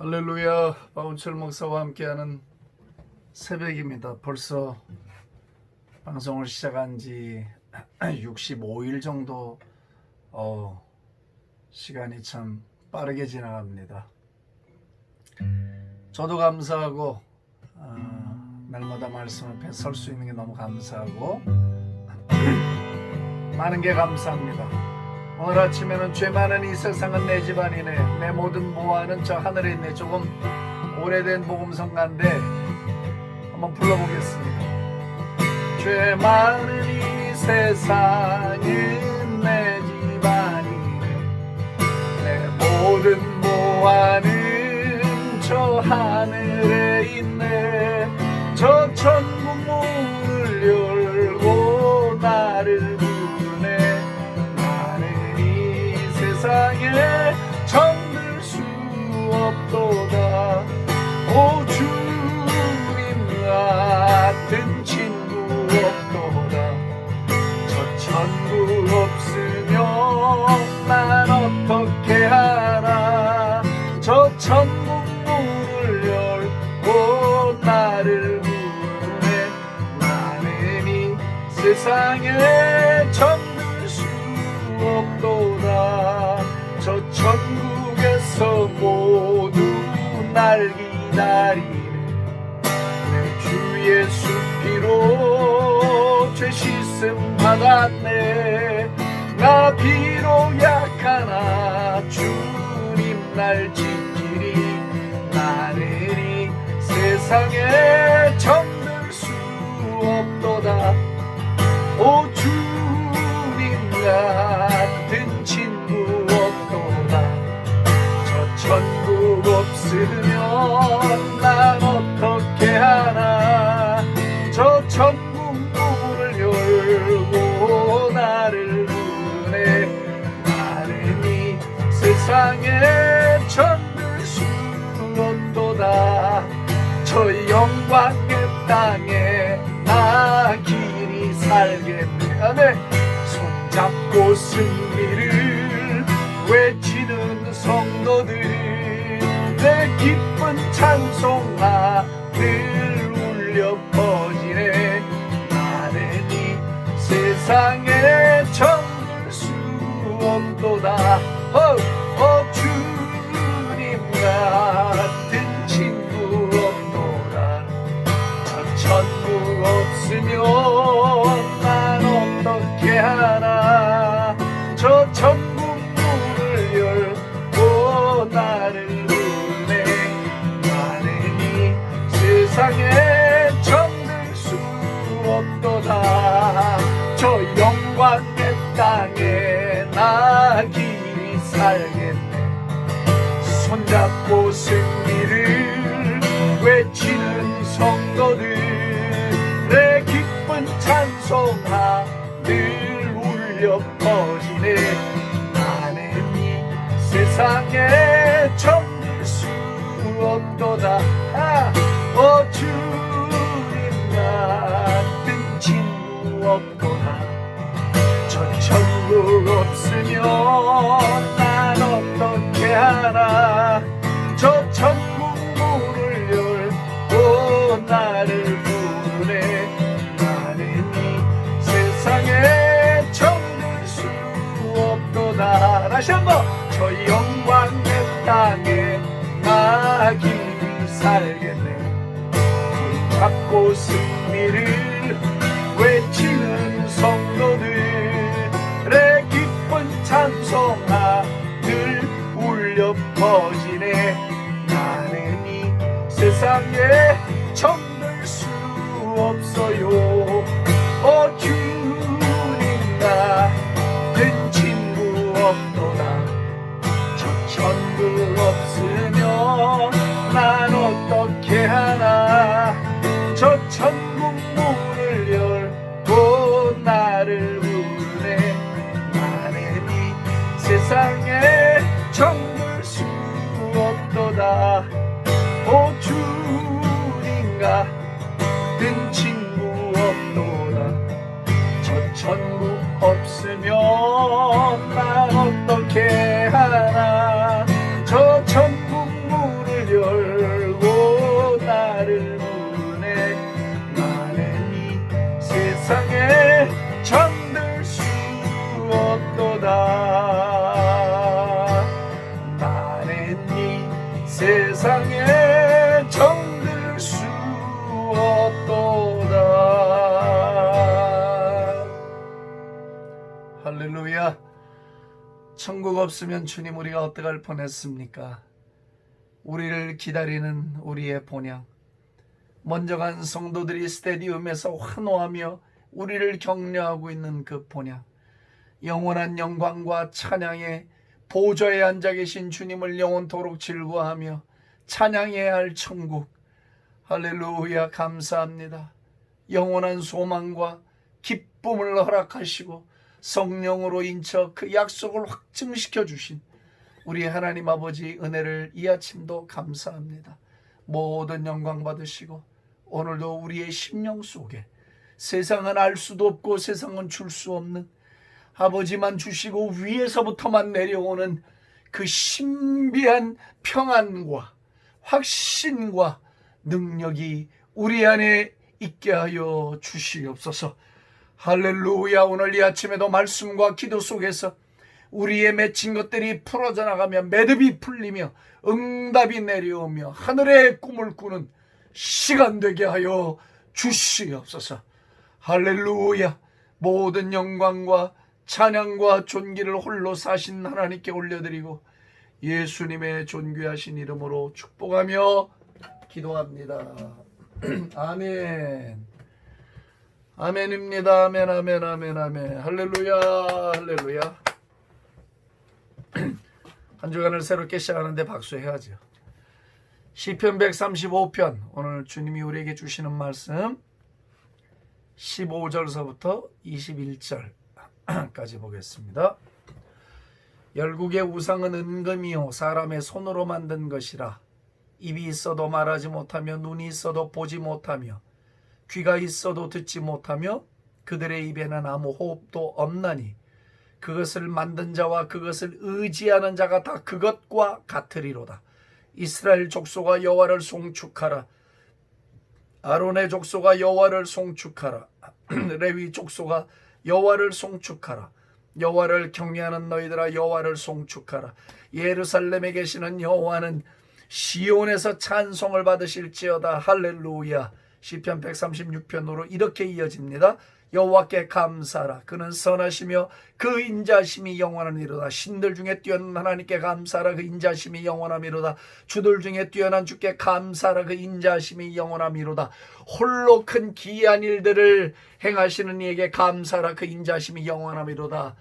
할렐루야. 박운철 목사와 함께하는 새벽입니다. 벌써 방송을 시작한 지 65일 정도 시간이 참 빠르게 지나갑니다. 저도 감사하고 날마다 말씀 앞에 설 수 있는 게 너무 감사하고 많은 게 감사합니다. 오늘 아침에는 죄 많은 이 세상은 내 집안이네, 내 모든 보화는 저 하늘에 있네. 조금 오래된 복음성가인데 한번 불러보겠습니다. 죄 많은 이 세상은 내 집안이네, 내 모든 보화는 저 하늘에 있네. 저 천국 문을 열고 나를 부르네. 나는 이 세상에 정들 수 없도다. 오 주님 같은 친구 없도다. 저 천국 없으면 난 어떻게 하나. 저 천국 문을 열고 나를 부르네. 나는 이 세상에 정들 수 없도다. 저 천국에서 모두 날 기다리네. 내 주 예수 피로 죄 씻음 받았네. 나 비록 약하나 주님 날 지키리. 나는 이 세상에 정들 수 없도다. 오 주님 같은 친구 없도다. 저 천국 없으면 난 어떻게 하나. 저 천국 문을 열고 나를 부르네. 나는 이 세상에 정들 수 없도다. 저 영광의 땅에 나 길이 살겠네. 아멘. 손잡고 승리를 외치는 성도들, 내 기쁜 찬송가 늘 울려 퍼지네. 나는 이 세상에 정들 수 없도다. 주님 같은 친구 없도다. 저 천국 없으면 난 어떻게 하나. 저 천국 문을 열고 나를 부르네. 나는 이 세상에 정들 수 없도다. 저 영광의 땅에 나 길이 살겠네. 손잡고 승리를 외치는 성도들의 기쁜 찬송가 늘 울려 퍼지네. 나는 이 세상에 정들 수 없도다. 주님 같은 친구 없도다. 저 천국 없으면 난 어떻게 하나. 저 천국 문을 열고 나를 부르네. 나는 이 세상에 정들 수 없도다. 다시 한번. 저 영광의 땅에 나 길이 살겠네. 손잡고 승리를 외치는 성도들의 기쁜 찬송가 늘 울려 퍼지네. 나는 이 세상에 정들 수 없어요. 주님 같은 친구 없도다. 저 천국 없으면 난 어떻게 하나. 저 천국 문을 열고 나를 부르네. 나는 이 세상에 정들 수 없도다. 주님 같은 친구 없도다. 저 천국 없으면 난 어떻게 하나. 저 천국 문을 세상에 정들 수 없도다. 할렐루야. 천국 없으면 주님 우리가 어떡할 뻔했습니까? 우리를 기다리는 우리의 본향, 먼저 간 성도들이 스테디움에서 환호하며 우리를 격려하고 있는 그 본향, 영원한 영광과 찬양의 보좌에 앉아 계신 주님을 영원토록 즐거워하며 찬양해야 할 천국. 할렐루야. 감사합니다. 영원한 소망과 기쁨을 허락하시고 성령으로 인쳐 그 약속을 확증시켜 주신 우리 하나님 아버지 은혜를 이 아침도 감사합니다. 모든 영광 받으시고 오늘도 우리의 심령 속에 세상은 알 수도 없고 세상은 줄 수 없는 아버지만 주시고 위에서부터만 내려오는 그 신비한 평안과 확신과 능력이 우리 안에 있게 하여 주시옵소서. 할렐루야. 오늘 이 아침에도 말씀과 기도 속에서 우리의 맺힌 것들이 풀어져 나가며 매듭이 풀리며 응답이 내려오며 하늘의 꿈을 꾸는 시간 되게 하여 주시옵소서. 할렐루야. 모든 영광과 찬양과 존귀를 홀로 사신 하나님께 올려드리고 예수님의 존귀하신 이름으로 축복하며 기도합니다. 아멘. 아멘입니다. 아멘, 아멘, 아멘, 아멘. 할렐루야, 할렐루야. 한 주간을 새롭게 시작하는데 박수해야죠. 시편 135편, 오늘 주님이 우리에게 주시는 말씀 15절서부터 21절까지 보겠습니다. 열국의 우상은 은금이요 사람의 손으로 만든 것이라. 입이 있어도 말하지 못하며 눈이 있어도 보지 못하며 귀가 있어도 듣지 못하며 그들의 입에는 아무 호흡도 없나니 그것을 만든 자와 그것을 의지하는 자가 다 그것과 같으리로다. 이스라엘 족속아 여호와를 송축하라. 아론의 족속아 여호와를 송축하라. 레위 족속아 여호와를 송축하라. 여호와를 경외하는 너희들아 여호와를 송축하라. 예루살렘에 계시는 여호와는 시온에서 찬송을 받으실지어다. 할렐루야. 시편 136편으로 이렇게 이어집니다. 여호와께 감사하라. 그는 선하시며 그 인자심이 영원하니로다. 신들 중에 뛰어난 하나님께 감사하라. 그 인자심이 영원함이로다. 주들 중에 뛰어난 주께 감사하라. 그 인자심이 영원함이로다. 홀로 큰 기이한 일들을 행하시는 이에게 감사하라. 그 인자심이 영원함이로다.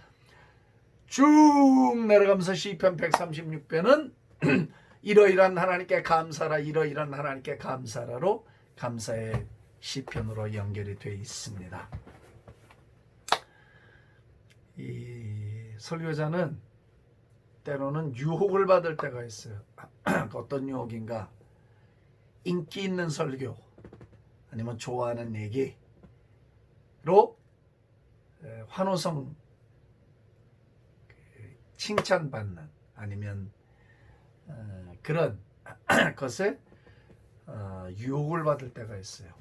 쭉 내려가면서 시편 136편은 이러이러한 하나님께 감사하라. 이러이러한 하나님께 감사하라로 감사의 시편으로 연결이 되어 있습니다. 이 설교자는 때로는 유혹을 받을 때가 있어요. 어떤 유혹인가? 인기 있는 설교 아니면 좋아하는 얘기로 환호성 칭찬받는 아니면 그런 것에 유혹을 받을 때가 있어요.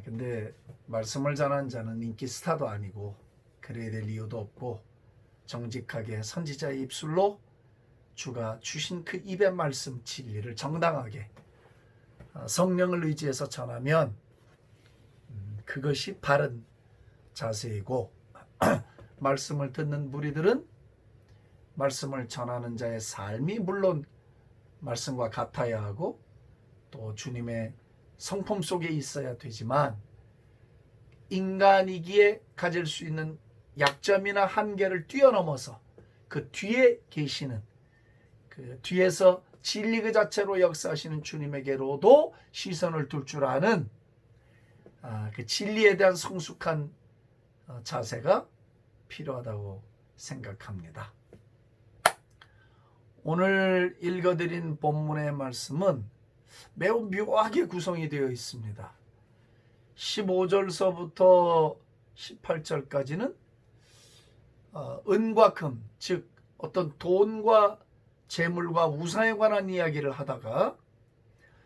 근데 말씀을 전하는 자는 인기 스타도 아니고 그래야 될 이유도 없고 정직하게 선지자의 입술로 주가 주신 그 입의 말씀 진리를 정당하게 성령을 의지해서 전하면 그것이 바른 자세이고 말씀을 듣는 무리들은 말씀을 전하는 자의 삶이 물론 말씀과 같아야 하고 또 주님의 성품 속에 있어야 되지만 인간이기에 가질 수 있는 약점이나 한계를 뛰어넘어서 그 뒤에 계시는 그 뒤에서 진리 그 자체로 역사하시는 주님에게로도 시선을 둘 줄 아는 그 진리에 대한 성숙한 자세가 필요하다고 생각합니다. 오늘 읽어드린 본문의 말씀은 매우 묘하게 구성이 되어 있습니다. 15절서부터 18절까지는 은과 금, 즉 어떤 돈과 재물과 우상에 관한 이야기를 하다가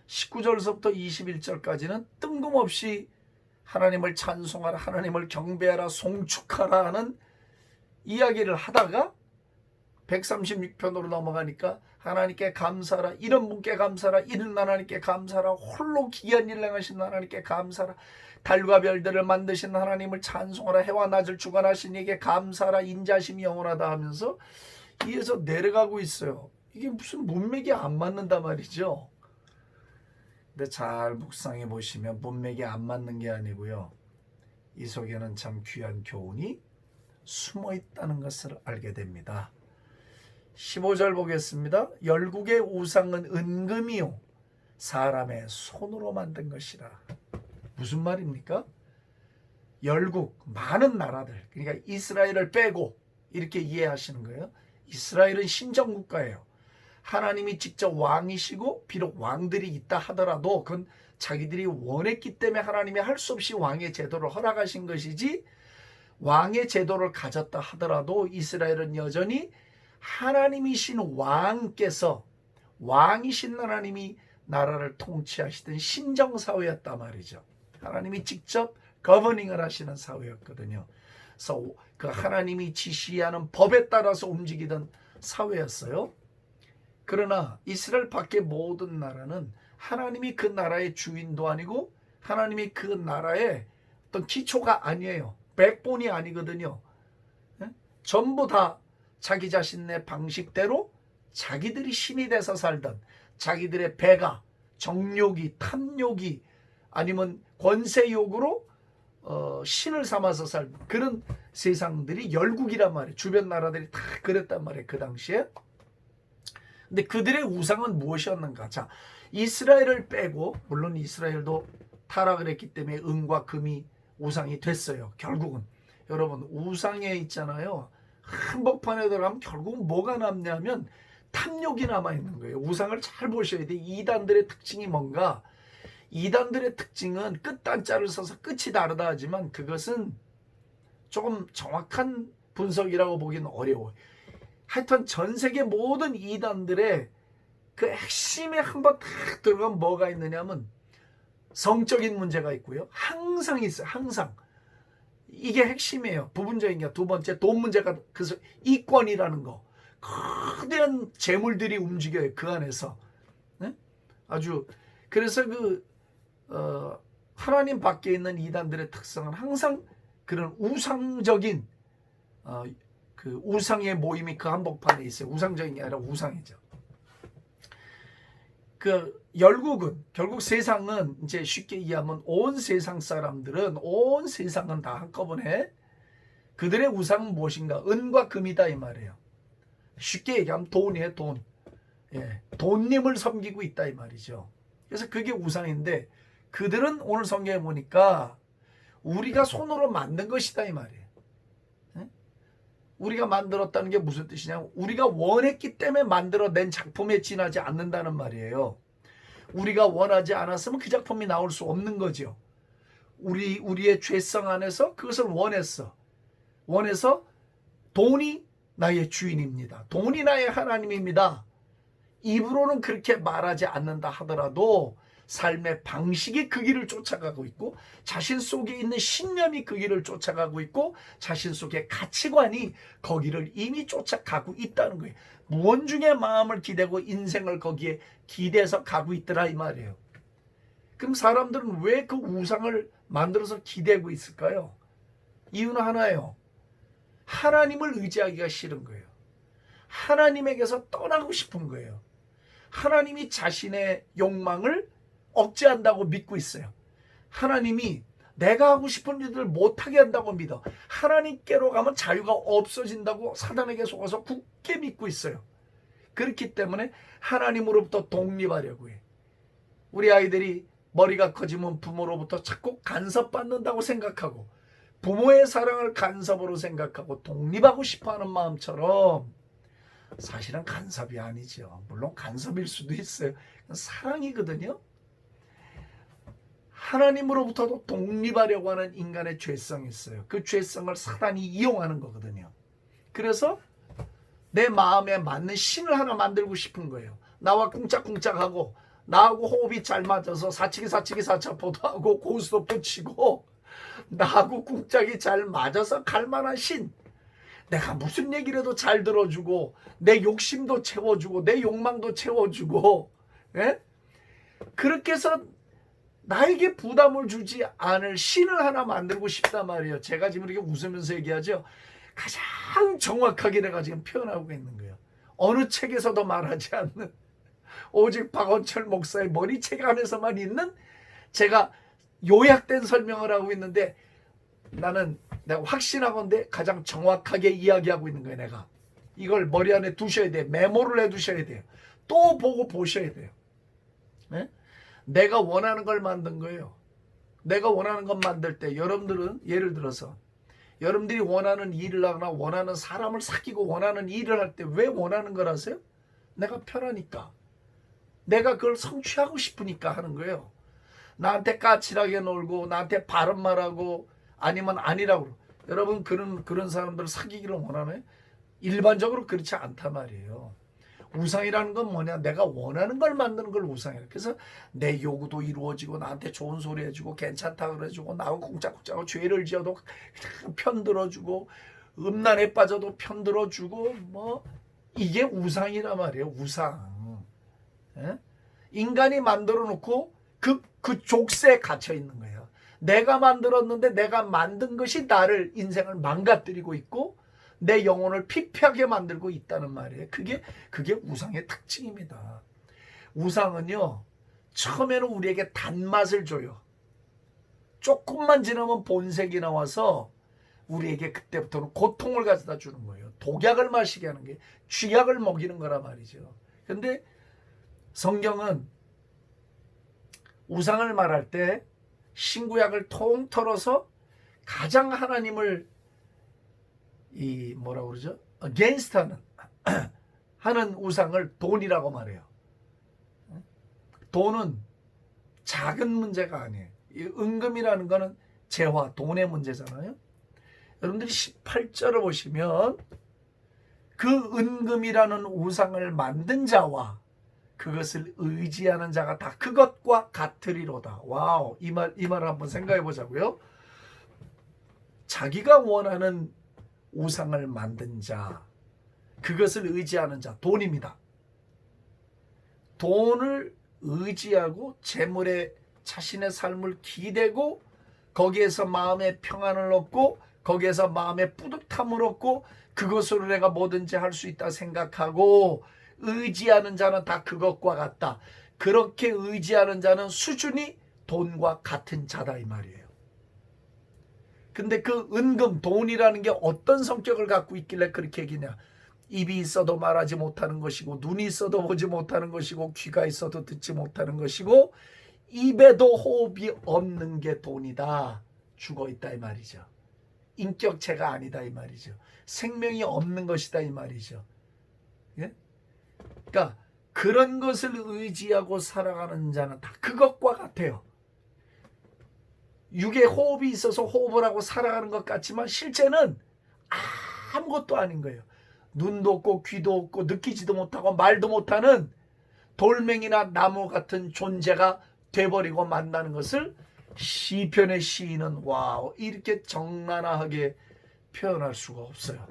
19절서부터 21절까지는 뜬금없이 하나님을 찬송하라, 하나님을 경배하라, 송축하라 하는 이야기를 하다가 136편으로 넘어가니까 하나님께 감사하라. 이런 분께 감사하라. 이런 하나님께 감사하라. 홀로 기이한 일 행하신 하나님께 감사하라. 달과 별들을 만드신 하나님을 찬송하라. 해와 낮을 주관하신 이에게 감사하라. 인자심이 영원하다 하면서 이에서 내려가고 있어요. 이게 무슨 문맥이 안 맞는단 말이죠. 근데 잘 묵상해 보시면 문맥이 안 맞는 게 아니고요, 이 속에는 참 귀한 교훈이 숨어 있다는 것을 알게 됩니다. 15절 보겠습니다. 열국의 우상은 은금이요 사람의 손으로 만든 것이라. 무슨 말입니까? 열국, 많은 나라들, 그러니까 이스라엘을 빼고 이렇게 이해하시는 거예요. 이스라엘은 신정국가예요. 하나님이 직접 왕이시고 비록 왕들이 있다 하더라도 그건 자기들이 원했기 때문에 하나님이 할 수 없이 왕의 제도를 허락하신 것이지, 왕의 제도를 가졌다 하더라도 이스라엘은 여전히 하나님이신 왕께서, 왕이신 하나님이 나라를 통치하시던 신정사회였단 말이죠. 하나님이 직접 거버닝을 하시는 사회였거든요. 그래서 그 하나님이 지시하는 법에 따라서 움직이던 사회였어요. 그러나 이스라엘 밖의 모든 나라는 하나님이 그 나라의 주인도 아니고 하나님이 그 나라의 어떤 기초가 아니에요. 백본이 아니거든요. 전부 다 자기 자신의 방식대로 자기들이 신이 돼서 살던, 자기들의 배가, 정욕이, 탐욕이 아니면 권세욕으로 신을 삼아서 살던 그런 세상들이 열국이란 말이에요. 주변 나라들이 다 그랬단 말이에요, 그 당시에. 근데 그들의 우상은 무엇이었는가? 자, 이스라엘을 빼고, 물론 이스라엘도 타락을 했기 때문에 은과 금이 우상이 됐어요. 결국은 여러분, 우상에 있잖아요, 한복판에 들어가면 결국은 뭐가 남냐면 탐욕이 남아있는 거예요. 우상을 잘 보셔야 돼요. 이단들의 특징이 뭔가? 이단들의 특징은 끝단자를 써서 끝이 다르다 하지만 그것은 조금 정확한 분석이라고 보기는 어려워요. 하여튼 전 세계 모든 이단들의 그 핵심에 한번 딱 들어가면 뭐가 있느냐면 성적인 문제가 있고요. 항상 있어요. 항상. 이게 핵심이에요. 부분적인 게 두 번째, 돈 문제가, 그래서 이권이라는 거. 거대한 재물들이 움직여요. 그 안에서. 네? 아주, 그래서 하나님 밖에 있는 이단들의 특성은 항상 그런 우상적인, 그 우상의 모임이 그 한복판에 있어요. 우상적인 게 아니라 우상이죠. 그 열국은, 결국 세상은 이제 쉽게 이해하면 온 세상 사람들은, 온 세상은 다 한꺼번에 그들의 우상은 무엇인가? 은과 금이다 이 말이에요. 쉽게 얘기하면 돈이에요, 돈. 예, 돈님을 섬기고 있다 이 말이죠. 그래서 그게 우상인데 그들은 오늘 성경에 보니까 우리가 손으로 만든 것이다 이 말이에요. 예? 우리가 만들었다는 게 무슨 뜻이냐면 우리가 원했기 때문에 만들어낸 작품에 지나지 않는다는 말이에요. 우리가 원하지 않았으면 그 작품이 나올 수 없는 거죠. 우리의 죄성 안에서 그것을 원해서 돈이 나의 주인입니다. 돈이 나의 하나님입니다. 입으로는 그렇게 말하지 않는다 하더라도 삶의 방식이 그 길을 쫓아가고 있고 자신 속에 있는 신념이 그 길을 쫓아가고 있고 자신 속의 가치관이 거기를 이미 쫓아가고 있다는 거예요. 무언중에 마음을 기대고 인생을 거기에 기대서 가고 있더라 이 말이에요. 그럼 사람들은 왜 그 우상을 만들어서 기대고 있을까요? 이유는 하나예요. 하나님을 의지하기가 싫은 거예요. 하나님에게서 떠나고 싶은 거예요. 하나님이 자신의 욕망을 억제한다고 믿고 있어요. 하나님이 내가 하고 싶은 일들을 못하게 한다고 믿어. 하나님께로 가면 자유가 없어진다고 사단에게 속아서 굳게 믿고 있어요. 그렇기 때문에 하나님으로부터 독립하려고 해. 우리 아이들이 머리가 커지면 부모로부터 자꾸 간섭받는다고 생각하고 부모의 사랑을 간섭으로 생각하고 독립하고 싶어하는 마음처럼 사실은 간섭이 아니죠. 물론 간섭일 수도 있어요. 사랑이거든요. 하나님으로부터도 독립하려고 하는 인간의 죄성이 있어요. 그 죄성을 사단이 이용하는 거거든요. 그래서 내 마음에 맞는 신을 하나 만들고 싶은 거예요. 나와 꿍짝꿍짝하고 나하고 호흡이 잘 맞아서 사치기 사차포도 하고 고스톱도 치고 나하고 꿍짝이 잘 맞아서 갈만한 신. 내가 무슨 얘기를 해도 잘 들어주고 내 욕심도 채워주고 내 욕망도 채워주고, 예? 그렇게 해서 나에게 부담을 주지 않을 신을 하나 만들고 싶단 말이에요. 제가 지금 이렇게 웃으면서 얘기하죠. 가장 정확하게 내가 지금 표현하고 있는 거예요. 어느 책에서도 말하지 않는, 오직 박원철 목사의 머리책 안에서만 있는, 제가 요약된 설명을 하고 있는데, 나는 내가 확신하건대 가장 정확하게 이야기하고 있는 거예요. 내가 이걸 머리 안에 두셔야 돼요. 메모를 해두셔야 돼요. 또 보고 보셔야 돼요. 네? 내가 원하는 걸 만든 거예요. 내가 원하는 것 만들 때 여러분들은 예를 들어서 여러분들이 원하는 일을 하거나 원하는 사람을 사귀고 원하는 일을 할 때 왜 원하는 걸 하세요? 내가 편하니까, 내가 그걸 성취하고 싶으니까 하는 거예요. 나한테 까칠하게 놀고 나한테 바른 말하고 아니면 아니라고. 여러분 그런 사람들을 사귀기를 원하나요? 일반적으로 그렇지 않단 말이에요. 우상이라는 건 뭐냐? 내가 원하는 걸 만드는 걸 우상이에요. 그래서 내 요구도 이루어지고 나한테 좋은 소리 해주고 괜찮다 그래주고 나하고 쿵짝쿵짝하고 죄를 지어도 편들어주고 음란에 빠져도 편들어주고 뭐 이게 우상이란 말이에요. 우상. 예? 인간이 만들어 놓고 그 족쇄에 갇혀 있는 거예요. 내가 만들었는데 내가 만든 것이 나를 인생을 망가뜨리고 있고 내 영혼을 피폐하게 만들고 있다는 말이에요. 그게 우상의 특징입니다. 우상은요, 처음에는 우리에게 단맛을 줘요. 조금만 지나면 본색이 나와서 우리에게 그때부터는 고통을 가져다 주는 거예요. 독약을 마시게 하는 게 쥐약을 먹이는 거란 말이죠. 근데 성경은 우상을 말할 때 신구약을 통틀어서 가장 하나님을 뭐라고 그러죠? against 하는 우상을 돈이라고 말해요. 돈은 작은 문제가 아니에요. 이 은금이라는 거는 재화, 돈의 문제잖아요. 여러분들이 18절을 보시면 그 은금이라는 우상을 만든 자와 그것을 의지하는 자가 다 그것과 같으리로다. 와우, 이 말을 한번 생각해 보자고요. 자기가 원하는 우상을 만든 자, 그것을 의지하는 자, 돈입니다. 돈을 의지하고 재물에 자신의 삶을 기대고 거기에서 마음의 평안을 얻고 거기에서 마음의 뿌듯함을 얻고 그것으로 내가 뭐든지 할 수 있다 생각하고 의지하는 자는 다 그것과 같다. 그렇게 의지하는 자는 수준이 돈과 같은 자다 이 말이에요. 근데 그 은금, 돈이라는 게 어떤 성격을 갖고 있길래 그렇게 얘기냐? 입이 있어도 말하지 못하는 것이고 눈이 있어도 보지 못하는 것이고 귀가 있어도 듣지 못하는 것이고 입에도 호흡이 없는 게 돈이다. 죽어있다 이 말이죠. 인격체가 아니다 이 말이죠. 생명이 없는 것이다 이 말이죠. 예? 그러니까 그런 것을 의지하고 살아가는 자는 다 그것과 같아요. 육에 호흡이 있어서 호흡을 하고 살아가는 것 같지만 실제는 아무것도 아닌 거예요. 눈도 없고 귀도 없고 느끼지도 못하고 말도 못하는 돌멩이나 나무 같은 존재가 돼버리고 만나는 것을 시편의 시인은 와우 이렇게 적나라하게 표현할 수가 없어요.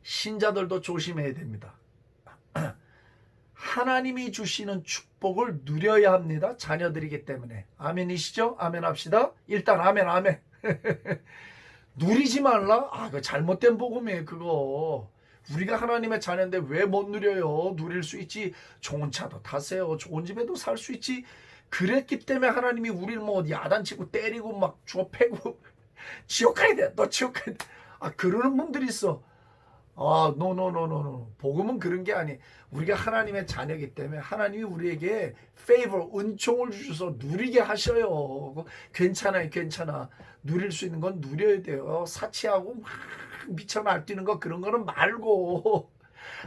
신자들도 조심해야 됩니다. 하나님이 주시는 축복을 누려야 합니다. 자녀들이기 때문에. 아멘이시죠? 아멘 합시다. 일단 아멘. 누리지 말라? 그거 잘못된 복음이에요. 그거. 우리가 하나님의 자녀인데 왜 못 누려요? 누릴 수 있지. 좋은 차도 타세요. 좋은 집에도 살 수 있지. 그랬기 때문에 하나님이 우리를 뭐 야단치고 때리고 막 주워 패고 지옥 가야 돼. 너 지옥 가야 돼. 그러는 분들이 있어. 노. 복음은 그런 게 아니. 우리가 하나님의 자녀이기 때문에 하나님이 우리에게 favor, 은총을 주셔서 누리게 하셔요. 괜찮아. 누릴 수 있는 건 누려야 돼요. 사치하고 막 미쳐 날뛰는 거 그런 거는 말고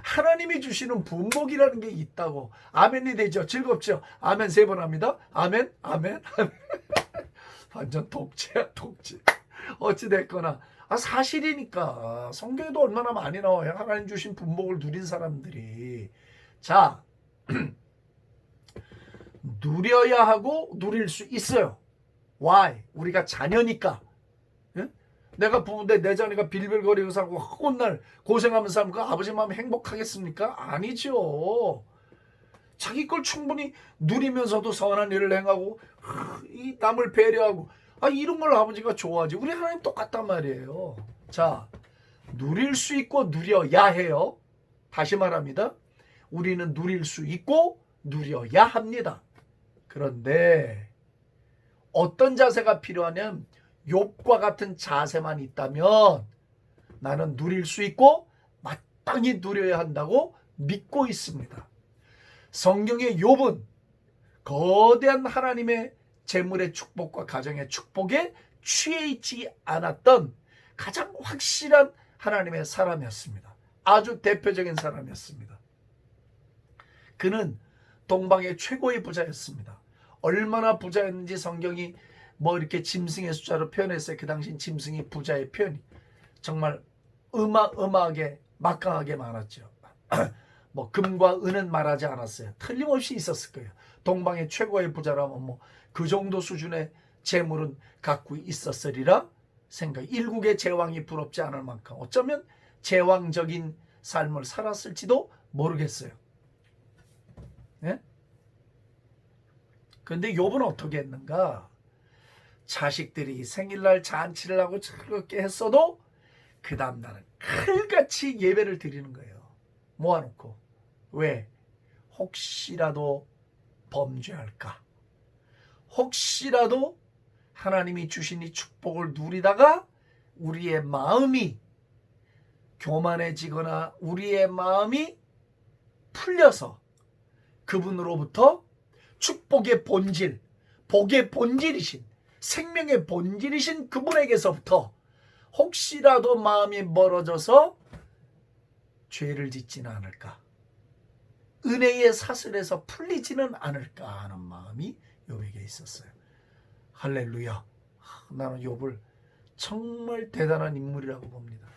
하나님이 주시는 분복이라는 게 있다고. 아멘이 되죠? 즐겁죠? 아멘 3번 합니다. 아멘. 완전 독재야, 독재. 어찌됐거나. 사실이니까. 성경에도 얼마나 많이 나와요. 하나님 주신 분복을 누린 사람들이. 자, 누려야 하고 누릴 수 있어요. Why? 우리가 자녀니까. 예? 내가 부부인데 내 자녀가 빌빌거리고 살고 혼날 고생하면서 살면 그 아버지 마음이 행복하겠습니까? 아니죠. 자기 걸 충분히 누리면서도 선한 일을 행하고 이 남을 배려하고 이런 걸 아버지가 좋아하지. 우리 하나님 똑같단 말이에요. 자, 누릴 수 있고 누려야 해요. 다시 말합니다. 우리는 누릴 수 있고 누려야 합니다. 그런데 어떤 자세가 필요하냐면 욥과 같은 자세만 있다면 나는 누릴 수 있고 마땅히 누려야 한다고 믿고 있습니다. 성경의 욥은 거대한 하나님의 재물의 축복과 가정의 축복에 취해 있지 않았던 가장 확실한 하나님의 사람이었습니다. 아주 대표적인 사람이었습니다. 그는 동방의 최고의 부자였습니다. 얼마나 부자였는지 성경이 이렇게 짐승의 숫자로 표현했어요. 그 당시 짐승이 부자의 표현이 정말 어마어마하게 막강하게 많았죠. 금과 은은 말하지 않았어요. 틀림없이 있었을 거예요. 동방의 최고의 부자라면 그 정도 수준의 재물은 갖고 있었으리라 생각. 일국의 제왕이 부럽지 않을 만큼 어쩌면 제왕적인 삶을 살았을지도 모르겠어요. 예? 그런데 욥은 어떻게 했는가? 자식들이 생일날 잔치를 하고 즐겁게 했어도 그 다음날은 칼같이 예배를 드리는 거예요. 모아놓고. 왜? 혹시라도 범죄할까? 혹시라도 하나님이 주신 이 축복을 누리다가 우리의 마음이 교만해지거나 우리의 마음이 풀려서 그분으로부터 축복의 본질, 복의 본질이신, 생명의 본질이신 그분에게서부터 혹시라도 마음이 멀어져서 죄를 짓지는 않을까, 은혜의 사슬에서 풀리지는 않을까 하는 마음이 욥에게 있었어요. 할렐루야. 나는 욥을 정말 대단한 인물이라고 봅니다.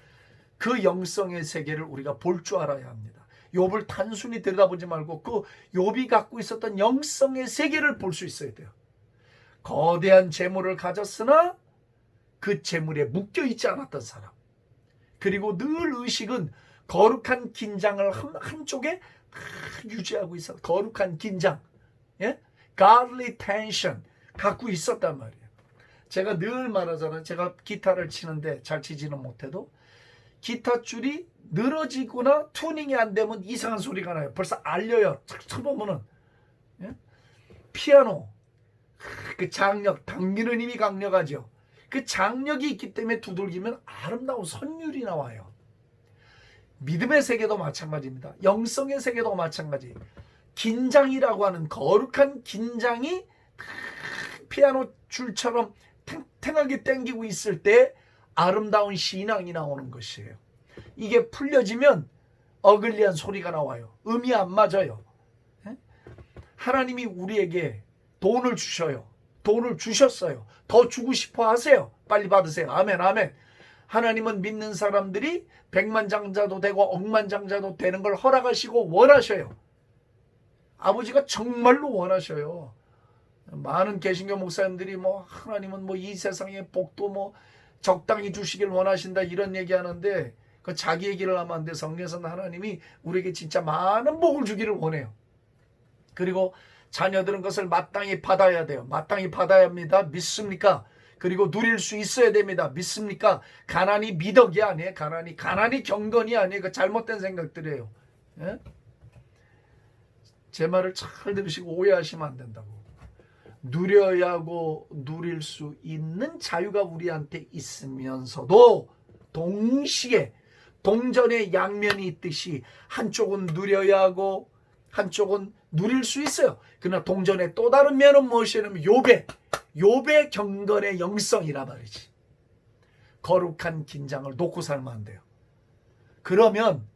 그 영성의 세계를 우리가 볼 줄 알아야 합니다. 욥을 단순히 들여다보지 말고 그 욥이 갖고 있었던 영성의 세계를 볼 수 있어야 돼요. 거대한 재물을 가졌으나 그 재물에 묶여있지 않았던 사람, 그리고 늘 의식은 거룩한 긴장을 한쪽에 유지하고 있어. 거룩한 긴장, godly tension 갖고 있었단 말이에요. 제가 늘 말하잖아요. 제가 기타를 치는데 잘 치지는 못해도 기타 줄이 늘어지거나 튜닝이 안 되면 이상한 소리가 나요. 벌써 알려요. 쳐보면은. 피아노 그 장력, 당기는 힘이 강력하죠. 그 장력이 있기 때문에 두들기면 아름다운 선율이 나와요. 믿음의 세계도 마찬가지입니다. 영성의 세계도 마찬가지. 긴장이라고 하는 거룩한 긴장이 피아노 줄처럼 탱탱하게 당기고 있을 때 아름다운 신앙이 나오는 것이에요. 이게 풀려지면 어글리한 소리가 나와요. 음이 안 맞아요. 하나님이 우리에게 돈을 주셔요. 돈을 주셨어요. 더 주고 싶어 하세요. 빨리 받으세요. 아멘, 아멘. 하나님은 믿는 사람들이 백만장자도 되고 억만장자도 되는 걸 허락하시고 원하셔요. 아버지가 정말로 원하셔요. 많은 개신교 목사님들이 하나님은 이 세상의 복도 적당히 주시길 원하신다 이런 얘기하는데 그 자기 얘기를 하면 안 돼. 성경에서는 하나님이 우리에게 진짜 많은 복을 주기를 원해요. 그리고 자녀들은 그것을 마땅히 받아야 돼요. 마땅히 받아야 합니다. 믿습니까? 그리고 누릴 수 있어야 됩니다. 믿습니까? 가난이 미덕이 아니에요. 가난이 경건이 아니에요. 그 잘못된 생각들이에요. 예? 제 말을 잘 들으시고 오해하시면 안 된다고. 누려야 하고 누릴 수 있는 자유가 우리한테 있으면서도 동시에 동전의 양면이 있듯이 한쪽은 누려야 하고 한쪽은 누릴 수 있어요. 그러나 동전의 또 다른 면은 무엇이냐면 욥의 경건의 영성이라 말이지. 거룩한 긴장을 놓고 살면 안 돼요. 그러면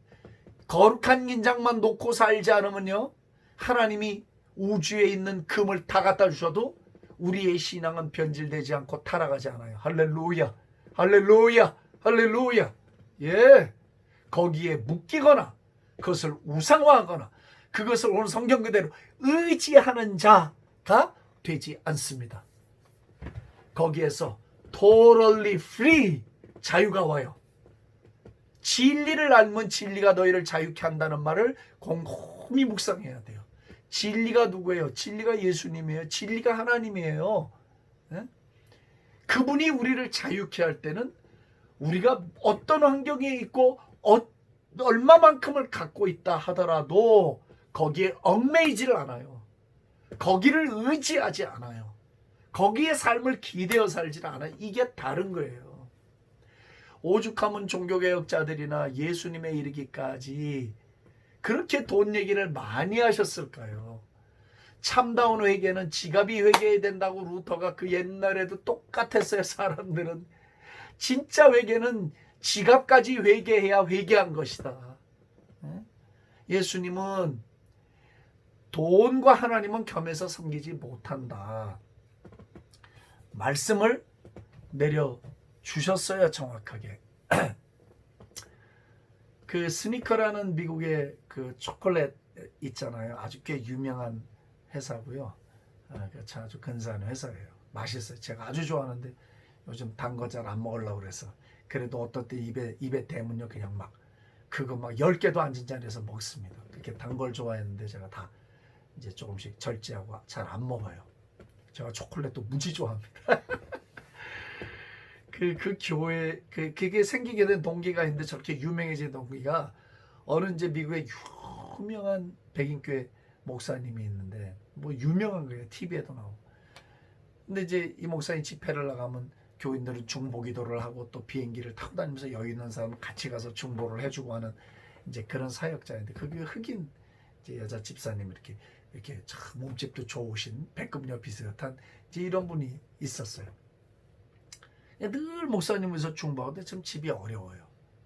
거룩한 긴장만 놓고 살지 않으면요, 하나님이 우주에 있는 금을 다 갖다 주셔도 우리의 신앙은 변질되지 않고 타락하지 않아요. 할렐루야, 할렐루야, 할렐루야. 예, 거기에 묶이거나 그것을 우상화하거나 그것을 오늘 성경 그대로 의지하는 자가 되지 않습니다. 거기에서 totally free, 자유가 와요. 진리를 알면 진리가 너희를 자유케 한다는 말을 곰곰이 묵상해야 돼요. 진리가 누구예요? 진리가 예수님이에요. 진리가 하나님이에요. 네? 그분이 우리를 자유케 할 때는 우리가 어떤 환경에 있고 얼마만큼을 갖고 있다 하더라도 거기에 얽매이지를 않아요. 거기를 의지하지 않아요. 거기에 삶을 기대어 살지 않아요. 이게 다른 거예요. 오죽하면 종교개혁자들이나 예수님에 이르기까지 그렇게 돈 얘기를 많이 하셨을까요? 참다운 회개는 지갑이 회개해야 된다고 루터가 그 옛날에도 똑같았어요. 사람들은 진짜 회개는 지갑까지 회개해야 회개한 것이다. 예수님은 돈과 하나님은 겸해서 섬기지 못한다. 말씀을 내려주셨어요. 정확하게. 그 스니커라는 미국의 그 초콜릿 있잖아요. 아주 꽤 유명한 회사고요. 아주 근사한 회사예요. 맛있어요. 제가 아주 좋아하는데 요즘 단 거 잘 안 먹으려고 그래서. 그래도 어떨 때 입에 대면요 그냥 막 그거 막 10개도 앉은 자리에서 먹습니다. 그렇게 단 걸 좋아했는데 제가 다 이제 조금씩 절제하고 잘 안 먹어요. 제가 초콜릿도 무지 좋아합니다. 그 교회 그게 생기게 된 동기가 있는데 저렇게 유명해진 동기가 어느 이제 미국의 유명한 백인교회 목사님이 있는데 뭐 유명한 거예요. TV에도 나오고. 근데 이제 이 목사님 집회를 나가면 교인들은 중보기도를 하고 또 비행기를 타고 다니면서 여유 있는 사람은 같이 가서 중보를 해주고 하는 이제 그런 사역자인데 그게 흑인 이제 여자 집사님 이렇게 참 몸집도 좋으신 백금녀 비슷한 이제 이런 분이 있었어요. 늘 목사님에서 중보하는데 참 집이 어려워요.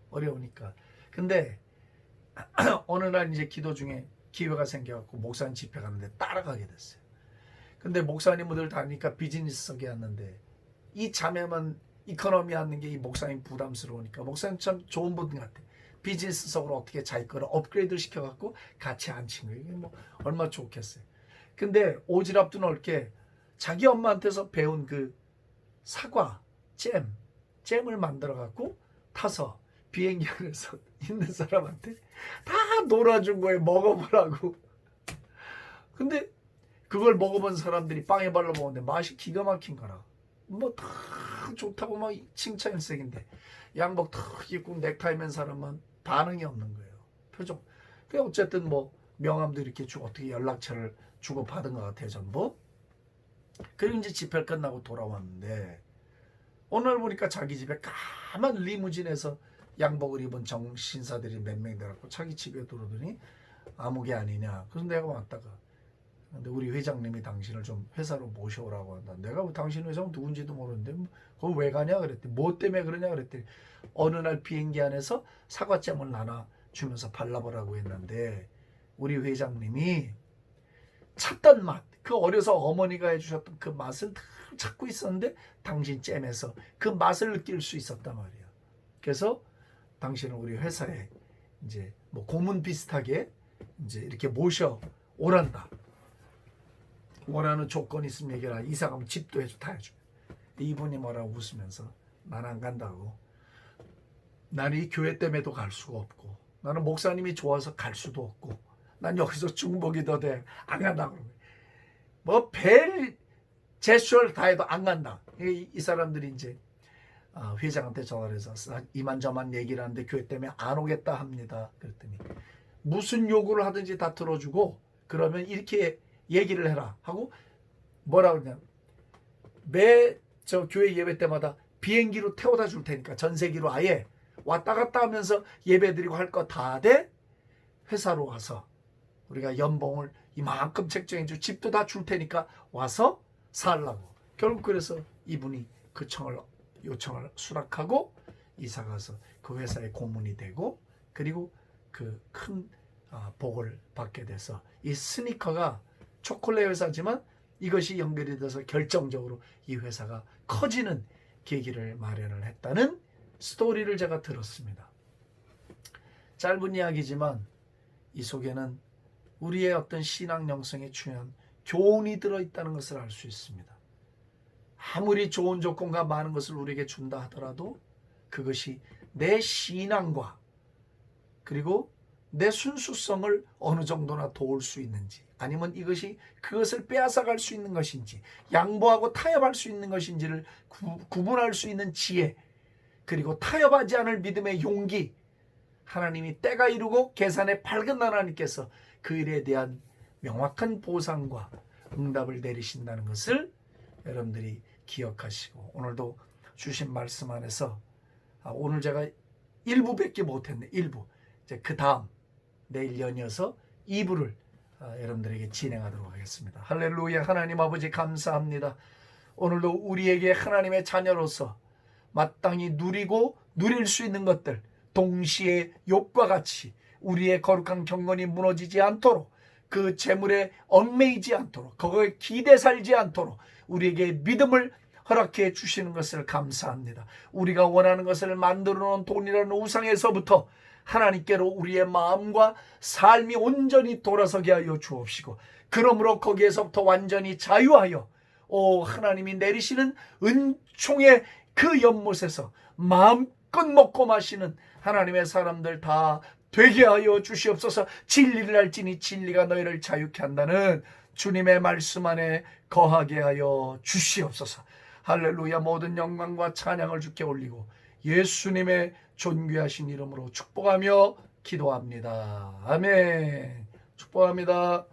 어려우니까. 근데 어느 날 이제 기도 중에 기회가 생겨갖고 목사님 집회 가는데 따라가게 됐어요. 근데 목사님들 다니까 비즈니스석에 왔는데 이 자매만 이코노미 하는 게 이 목사님 부담스러우니까 목사님 참 좋은 분 같아. 비즈니스석으로 어떻게 자기 거를 업그레이드 시켜갖고 같이 앉힌 거예요. 이게 뭐 얼마나 좋겠어요. 근데 오지랖도 넓게 자기 엄마한테서 배운 그 사과 잼을 만들어갖고 타서 비행기 안에서 있는 사람한테 다 놀아준 거예요. 먹어보라고. 근데 그걸 먹어본 사람들이 빵에 발라 먹었는데 맛이 기가 막힌 거라. 뭐 다 좋다고 막 칭찬일색인데 양복 탁 입고 넥타이 맨 사람은 반응이 없는 거예요. 표정. 그 어쨌든 뭐 명함도 이렇게 주고 어떻게 연락처를 주고 받은 것 같아요. 전부. 그리고 이제 집회 끝나고 돌아왔는데 오늘 보니까 자기 집에 까만 리무진에서 양복을 입은 정신사들이 몇 명 돼갖고 자기 집에 들어오더니 아무개 아니냐. 그래서 내가 왔다가 근데 우리 회장님이 당신을 좀 회사로 모셔오라고 한다. 내가 뭐 당신 회장 누군지도 모르는데 그거 왜 가냐 그랬더니 뭐 때문에 그러냐 그랬더니 어느 날 비행기 안에서 사과잼을 나눠 주면서 발라보라고 했는데 우리 회장님이 찾던 맛, 그 어려서 어머니가 해주셨던 그 맛을 다 찾고 있었는데 당신 잼에서 그 맛을 느낄 수 있었단 말이에요. 그래서 당신은 우리 회사에 이제 뭐 고문 비슷하게 이제 이렇게 모셔 오란다. 원하는 조건이 있으면 얘기해라. 이사 가면 집도 해줘, 다 해줘. 이분이 뭐라고 웃으면서 난 안 간다고. 나는 이 교회 때문에도 갈 수가 없고 나는 목사님이 좋아서 갈 수도 없고 난 여기서 중복이 더 돼. 안 간다고. 뭐 별 제스처를 다 해도 안 간다. 이 사람들이 이제 회장한테 전화를 해서 이만저만 얘기를 하는데 교회 때문에 안 오겠다 합니다. 그랬더니 무슨 요구를 하든지 다 들어주고 그러면 이렇게 얘기를 해라 하고 뭐라 그러냐. 매 저 교회 예배 때마다 비행기로 태워다 줄 테니까 전세기로 아예 왔다 갔다 하면서 예배 드리고 할 거 다 돼. 회사로 와서 우리가 연봉을 이만큼 책정해 주 집도 다 줄 테니까 와서 살라고. 결국 그래서 이분이 그 요청을 수락하고 이사 가서 그 회사의 고문이 되고 그리고 그 큰 복을 받게 돼서 이 스니커가 초콜릿 회사지만 이것이 연결이 돼서 결정적으로 이 회사가 커지는 계기를 마련을 했다는 스토리를 제가 들었습니다. 짧은 이야기지만 이 속에는 우리의 어떤 신앙 영성에 중요한 교훈이 들어있다는 것을 알 수 있습니다. 아무리 좋은 조건과 많은 것을 우리에게 준다 하더라도 그것이 내 신앙과 그리고 내 순수성을 어느 정도나 도울 수 있는지, 아니면 이것이 그것을 빼앗아갈 수 있는 것인지, 양보하고 타협할 수 있는 것인지를 구분할 수 있는 지혜, 그리고 타협하지 않을 믿음의 용기, 하나님이 때가 이르고 계산의 밝은 하나님께서 그 일에 대한 명확한 보상과 응답을 내리신다는 것을 여러분들이 기억하시고, 오늘도 주신 말씀 안에서 오늘 제가 일부밖에 못했네. 일부. 이제 그 다음 내일 연이어서 2부를 여러분들에게 진행하도록 하겠습니다. 할렐루야. 하나님 아버지 감사합니다. 오늘도 우리에게 하나님의 자녀로서 마땅히 누리고 누릴 수 있는 것들, 동시에 욥과 같이 우리의 거룩한 경건이 무너지지 않도록, 그 재물에 얽매이지 않도록, 거기에 기대 살지 않도록 우리에게 믿음을 허락해 주시는 것을 감사합니다. 우리가 원하는 것을 만들어 놓은 돈이라는 우상에서부터 하나님께로 우리의 마음과 삶이 온전히 돌아서게 하여 주옵시고, 그러므로 거기에서부터 완전히 자유하여 하나님이 내리시는 은총의 그 연못에서 마음껏 먹고 마시는 하나님의 사람들 다 되게 하여 주시옵소서. 진리를 알지니 진리가 너희를 자유케 한다는 주님의 말씀 안에 거하게 하여 주시옵소서. 할렐루야. 모든 영광과 찬양을 주께 올리고 예수님의 존귀하신 이름으로 축복하며 기도합니다. 아멘. 축복합니다.